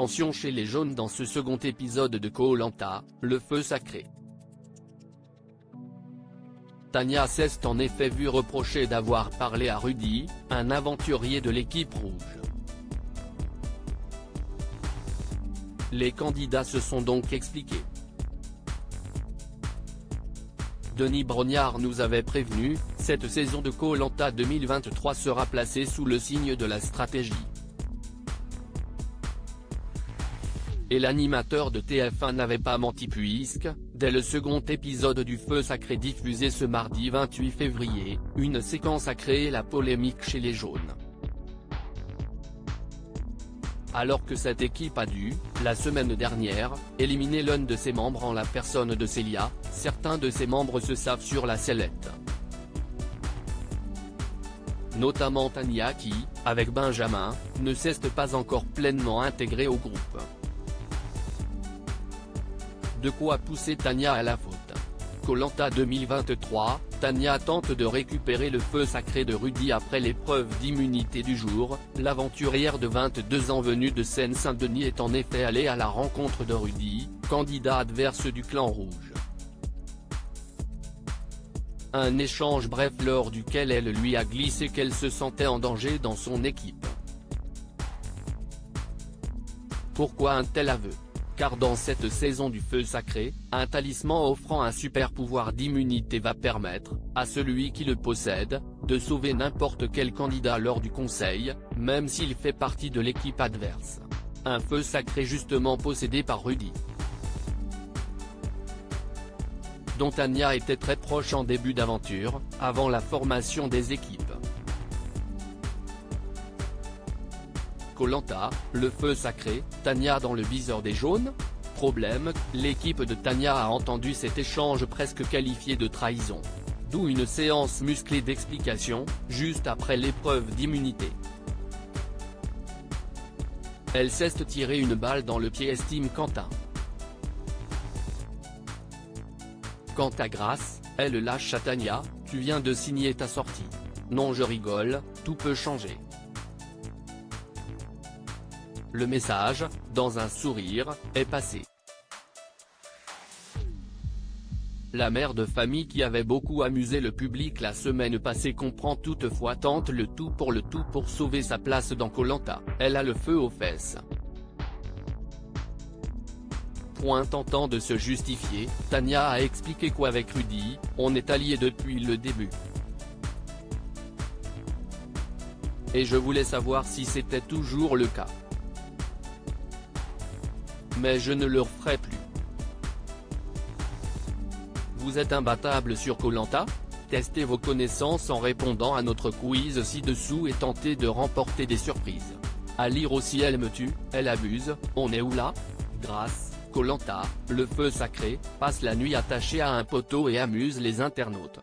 tension chez les jaunes dans ce second épisode de Koh Lanta, le feu sacré. Tania s'est en effet vue reprocher d'avoir parlé à Rudy, un aventurier de l'équipe rouge. Les candidats se sont donc expliqués. Denis Brognard nous avait prévenu, cette saison de Koh Lanta 2023 sera placée sous le signe de la stratégie. Et l'animateur de TF1 n'avait pas menti puisque, dès le second épisode du Feu Sacré diffusé ce mardi 28 février, une séquence a créé la polémique chez les jaunes. Alors que cette équipe a dû, la semaine dernière, éliminer l'un de ses membres en la personne de Célia, certains de ses membres se savent sur la sellette. Notamment Tania qui, avec Benjamin, ne s'est pas encore pleinement intégrée au groupe. De quoi pousser Tania à la faute. Koh Lanta 2023, Tania tente de récupérer le feu sacré de Rudy après l'épreuve d'immunité du jour. L'aventurière de 22 ans venue de Seine-Saint-Denis est en effet allée à la rencontre de Rudy, candidat adverse du clan rouge. Un échange bref lors duquel elle lui a glissé qu'elle se sentait en danger dans son équipe. Pourquoi un tel aveu ? Car dans cette saison du feu sacré, un talisman offrant un super pouvoir d'immunité va permettre, à celui qui le possède, de sauver n'importe quel candidat lors du conseil, même s'il fait partie de l'équipe adverse. Un feu sacré justement possédé par Rudy, dont Tania était très proche en début d'aventure, avant la formation des équipes. Koh Lanta, le feu sacré, Tania dans le viseur des jaunes ? Problème, l'équipe de Tania a entendu cet échange presque qualifié de trahison. D'où une séance musclée d'explications, juste après l'épreuve d'immunité. Elle s'est tiré une balle dans le pied, estime Quentin. Quant à Grace, elle lâche à Tania, tu viens de signer ta sortie. Non je rigole, tout peut changer. Le message, dans un sourire, est passé. La mère de famille qui avait beaucoup amusé le public la semaine passée comprend toutefois tente le tout pour sauver sa place dans Koh Lanta. Elle a le feu aux fesses. Tentant de se justifier, Tania a expliqué qu'avec Rudy, on est alliés depuis le début. Et je voulais savoir si c'était toujours le cas. Mais je ne le referai plus. Vous êtes imbattable sur Koh Lanta ? Testez vos connaissances en répondant à notre quiz ci-dessous et tentez de remporter des surprises. À lire aussi Elle me tue, elle abuse, on est où là ? Grâce, Koh Lanta, le feu sacré, passe la nuit attaché à un poteau et amuse les internautes.